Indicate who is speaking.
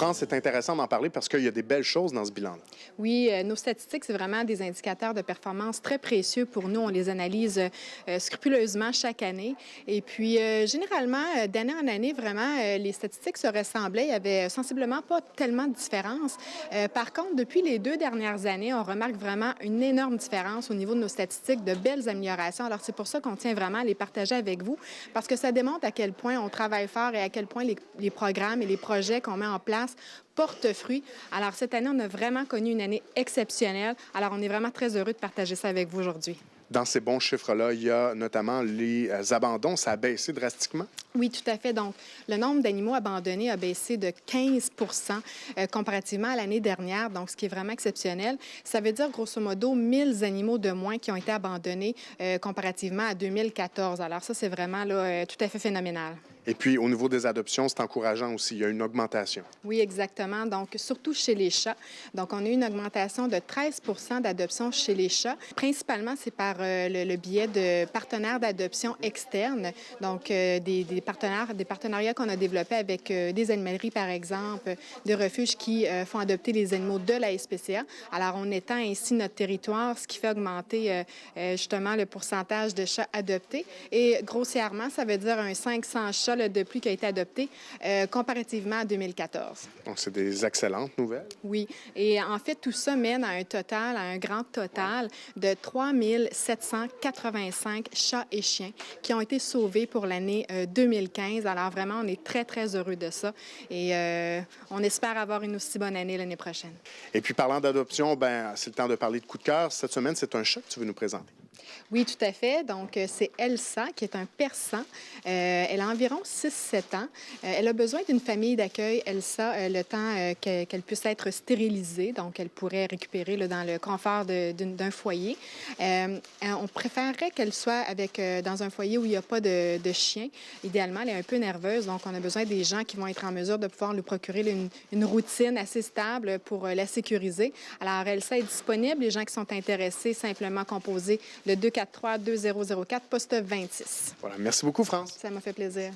Speaker 1: France, c'est intéressant d'en parler parce qu'il y a des belles choses dans ce bilan-là.
Speaker 2: Oui, nos statistiques, c'est vraiment des indicateurs de performance très précieux pour nous. On les analyse scrupuleusement chaque année. Et puis, généralement, d'année en année, vraiment, les statistiques se ressemblaient. Il y avait sensiblement pas tellement de différence. Par contre, depuis les 2 dernières années, on remarque vraiment une énorme différence au niveau de nos statistiques, de belles améliorations. Alors, c'est pour ça qu'on tient vraiment à les partager avec vous, parce que ça démontre à quel point on travaille fort et à quel point les programmes et les projets qu'on met en place portent fruit. Alors, cette année, on a vraiment connu une année exceptionnelle. Alors, on est vraiment très heureux de partager ça avec vous aujourd'hui.
Speaker 1: Dans ces bons chiffres-là, il y a notamment les abandons. Ça a baissé drastiquement?
Speaker 2: Oui, tout à fait. Donc, le nombre d'animaux abandonnés a baissé de 15 comparativement à l'année dernière, donc ce qui est vraiment exceptionnel. Ça veut dire, grosso modo, 1000 animaux de moins qui ont été abandonnés comparativement à 2014. Alors ça, c'est vraiment là, tout à fait phénoménal.
Speaker 1: Et puis, au niveau des adoptions, c'est encourageant aussi. Il y a une augmentation.
Speaker 2: Oui, exactement. Donc, surtout chez les chats. Donc, on a eu une augmentation de 13 d'adoption chez les chats. Principalement, c'est par le biais de partenaires d'adoption externes. Donc, des partenariats qu'on a développés avec des animaleries, par exemple, des refuges qui font adopter les animaux de la SPCA. Alors, on étend ainsi notre territoire, ce qui fait augmenter justement le pourcentage de chats adoptés. Et grossièrement, ça veut dire un 500 chats de plus qui a été adopté comparativement à 2014.
Speaker 1: Donc, c'est des excellentes nouvelles.
Speaker 2: Oui. Et en fait, tout ça mène à un grand total de 3 785 chats et chiens qui ont été sauvés pour l'année 2015. Alors vraiment, on est très, très heureux de ça. Et on espère avoir une aussi bonne année l'année prochaine.
Speaker 1: Et puis, parlant d'adoption, c'est le temps de parler de coup de cœur. Cette semaine, c'est un chat que tu veux nous présenter.
Speaker 2: Oui, tout à fait. Donc, c'est Elsa, qui est un persan. Elle a environ 6-7 ans. Elle a besoin d'une famille d'accueil, Elsa, le temps qu'elle puisse être stérilisée. Donc, elle pourrait récupérer là, dans le confort d'un foyer. On préférerait qu'elle soit dans un foyer où il n'y a pas de chien. Idéalement, elle est un peu nerveuse. Donc, on a besoin des gens qui vont être en mesure de pouvoir lui procurer une routine assez stable pour la sécuriser. Alors, Elsa est disponible. Les gens qui sont intéressés, simplement composer le 243-2004, poste 26.
Speaker 1: Voilà. Merci beaucoup, France.
Speaker 2: Ça m'a fait plaisir.